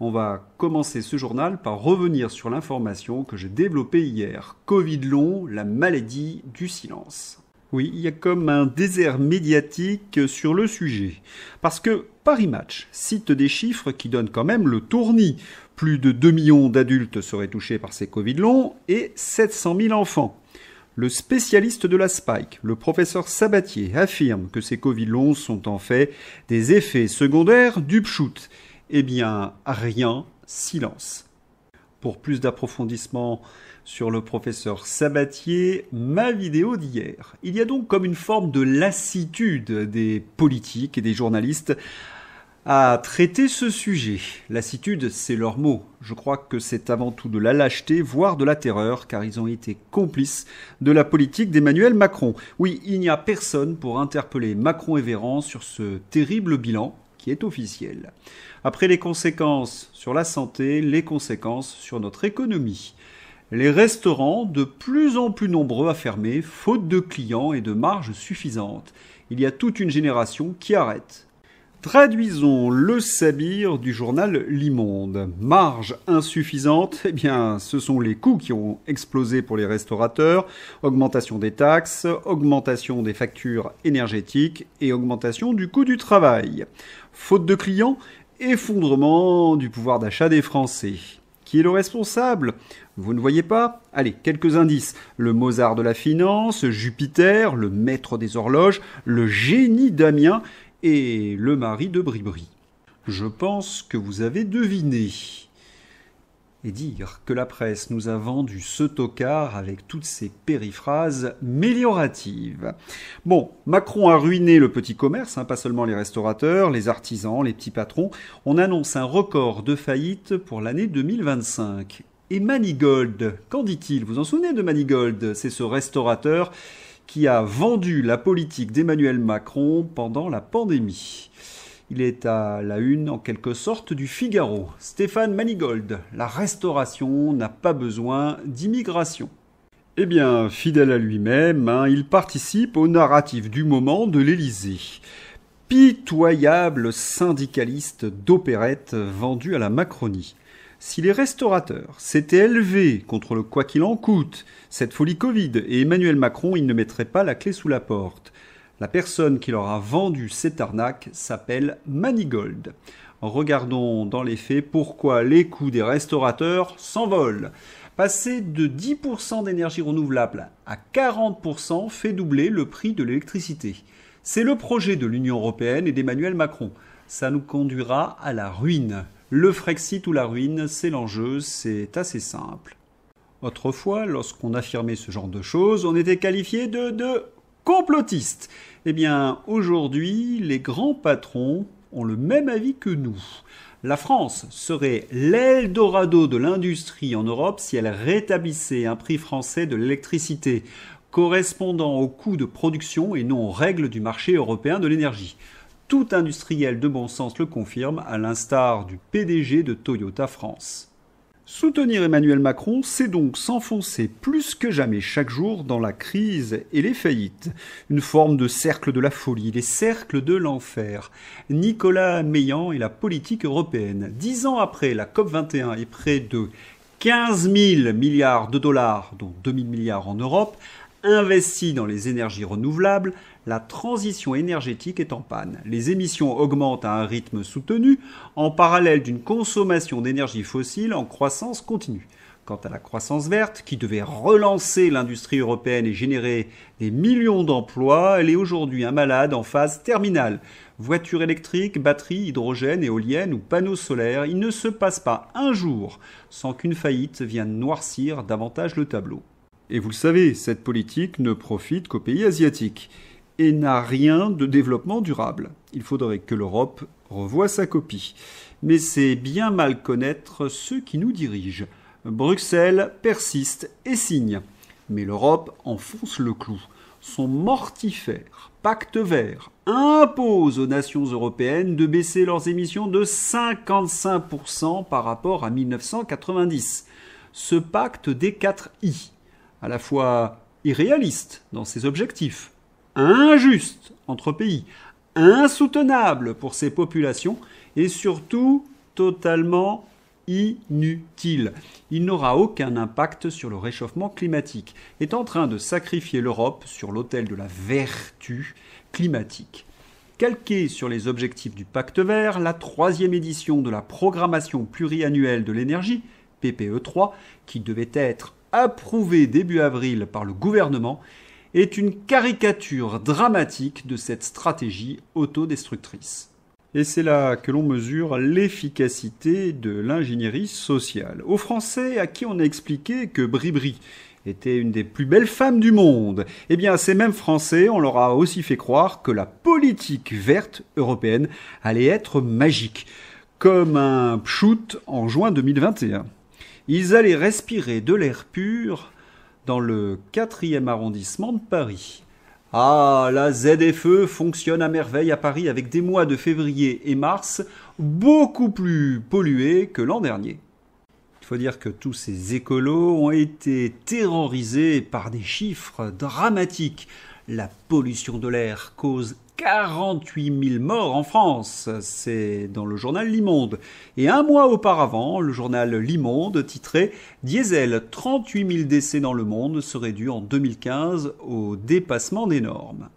On va commencer ce journal par revenir sur l'information que j'ai développée hier. Covid long, la maladie du silence. Oui, il y a comme un désert médiatique sur le sujet. Parce que Paris Match cite des chiffres qui donnent quand même le tournis. Plus de 2 millions d'adultes seraient touchés par ces Covid longs et 700 000 enfants. Le spécialiste de la Spike, le professeur Sabatier, affirme que ces Covid longs sont en fait des effets secondaires du pchout. Eh bien, rien, silence. Pour plus d'approfondissement sur le professeur Sabatier, ma vidéo d'hier. Il y a donc comme une forme de lassitude des politiques et des journalistes à traiter ce sujet. Lassitude, c'est leur mot. Je crois que c'est avant tout de la lâcheté, voire de la terreur, car ils ont été complices de la politique d'Emmanuel Macron. Oui, il n'y a personne pour interpeller Macron et Véran sur ce terrible bilan qui est officiel. Après les conséquences sur la santé, les conséquences sur notre économie. Les restaurants, de plus en plus nombreux à fermer, faute de clients et de marge suffisante. Il y a toute une génération qui arrête. Traduisons le sabir du journal L'Imonde. Marge insuffisante, eh bien, ce sont les coûts qui ont explosé pour les restaurateurs, augmentation des taxes, augmentation des factures énergétiques et augmentation du coût du travail. Faute de clients, effondrement du pouvoir d'achat des Français. Qui est le responsable ? Vous ne voyez pas ? Allez, quelques indices. Le Mozart de la finance, Jupiter, le maître des horloges, le génie d'Amiens et le mari de Bribri. Je pense que vous avez deviné. Et dire que la presse nous a vendu ce tocard avec toutes ces périphrases mélioratives. Bon, Macron a ruiné le petit commerce, pas seulement les restaurateurs, les artisans, les petits patrons. On annonce un record de faillite pour l'année 2025. Et Manigold, qu'en dit-il ? Vous en souvenez de Manigold ? C'est ce restaurateur qui a vendu la politique d'Emmanuel Macron pendant la pandémie. Il est à la une, en quelque sorte, du Figaro. Stéphane Manigold, la restauration n'a pas besoin d'immigration. Eh bien, fidèle à lui-même, il participe au narratif du moment de l'Élysée. Pitoyable syndicaliste d'opérette vendu à la Macronie. Si les restaurateurs s'étaient élevés contre le quoi qu'il en coûte, cette folie Covid, et Emmanuel Macron, il ne mettrait pas la clé sous la porte. La personne qui leur a vendu cette arnaque s'appelle Manigold. Regardons dans les faits pourquoi les coûts des restaurateurs s'envolent. Passer de 10% d'énergie renouvelable à 40% fait doubler le prix de l'électricité. C'est le projet de l'Union européenne et d'Emmanuel Macron. Ça nous conduira à la ruine. Le Frexit ou la ruine, c'est l'enjeu, c'est assez simple. Autrefois, lorsqu'on affirmait ce genre de choses, on était qualifié de complotistes. Eh bien, aujourd'hui, les grands patrons ont le même avis que nous. La France serait l'Eldorado de l'industrie en Europe si elle rétablissait un prix français de l'électricité correspondant au coût de production et non aux règles du marché européen de l'énergie. Tout industriel de bon sens le confirme, à l'instar du PDG de Toyota France. Soutenir Emmanuel Macron, c'est donc s'enfoncer plus que jamais chaque jour dans la crise et les faillites. Une forme de cercle de la folie, les cercles de l'enfer. Nicolas Meillan et la politique européenne. 10 ans après la COP21 et près de 15 000 milliards de dollars, dont 2 000 milliards en Europe, investis dans les énergies renouvelables, la transition énergétique est en panne. Les émissions augmentent à un rythme soutenu, en parallèle d'une consommation d'énergie fossile en croissance continue. Quant à la croissance verte, qui devait relancer l'industrie européenne et générer des millions d'emplois, elle est aujourd'hui un malade en phase terminale. Voitures électriques, batteries, hydrogène, éoliennes ou panneaux solaires, il ne se passe pas un jour sans qu'une faillite vienne noircir davantage le tableau. Et vous le savez, cette politique ne profite qu'aux pays asiatiques et n'a rien de développement durable. Il faudrait que l'Europe revoie sa copie. Mais c'est bien mal connaître ceux qui nous dirigent. Bruxelles persiste et signe. Mais l'Europe enfonce le clou. Son mortifère pacte vert impose aux nations européennes de baisser leurs émissions de 55% par rapport à 1990. Ce pacte des 4 I, à la fois irréaliste dans ses objectifs, injuste entre pays, insoutenable pour ses populations et surtout totalement inutile. Il n'aura aucun impact sur le réchauffement climatique. Est en train de sacrifier l'Europe sur l'autel de la vertu climatique. Calquée sur les objectifs du Pacte vert, la 3e édition de la programmation pluriannuelle de l'énergie, PPE3, qui devait être approuvée début avril par le gouvernement, est une caricature dramatique de cette stratégie autodestructrice. Et c'est là que l'on mesure l'efficacité de l'ingénierie sociale. Aux Français à qui on a expliqué que Bribri était une des plus belles femmes du monde, eh bien ces mêmes Français, on leur a aussi fait croire que la politique verte européenne allait être magique, comme un pchout en juin 2021. Ils allaient respirer de l'air pur dans le 4e arrondissement de Paris. Ah, la ZFE fonctionne à merveille à Paris avec des mois de février et mars beaucoup plus pollués que l'an dernier. Il faut dire que tous ces écolos ont été terrorisés par des chiffres dramatiques. La pollution de l'air cause 48 000 morts en France, c'est dans le journal L'Imonde. Et un mois auparavant, le journal L'Imonde titrait « Diesel, 38 000 décès dans le monde seraient dus en 2015 au dépassement des normes ».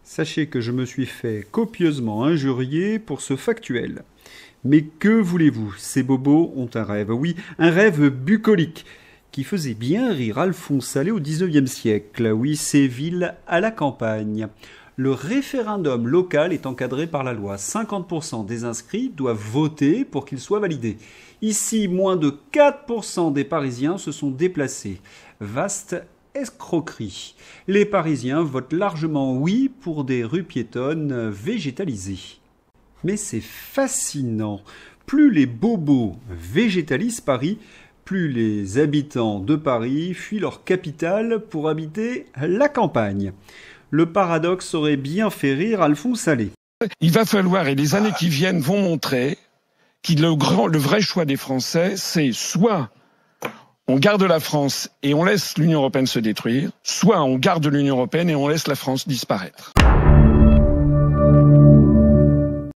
Sachez que je me suis fait copieusement injurier pour ce factuel. Mais que voulez-vous, ces bobos ont un rêve, oui, un rêve bucolique, qui faisait bien rire Alphonse Allais au XIXe siècle, oui, ces villes à la campagne. Le référendum local est encadré par la loi. 50% des inscrits doivent voter pour qu'il soit validé. Ici, moins de 4% des Parisiens se sont déplacés. Vaste escroquerie. Les Parisiens votent largement oui pour des rues piétonnes végétalisées. Mais c'est fascinant. Plus les bobos végétalisent Paris, plus les habitants de Paris fuient leur capitale pour habiter la campagne. Le paradoxe aurait bien fait rire Alphonse Allais. Il va falloir, et les années qui viennent vont montrer, que le vrai choix des Français, c'est soit on garde la France et on laisse l'Union européenne se détruire, soit on garde l'Union européenne et on laisse la France disparaître.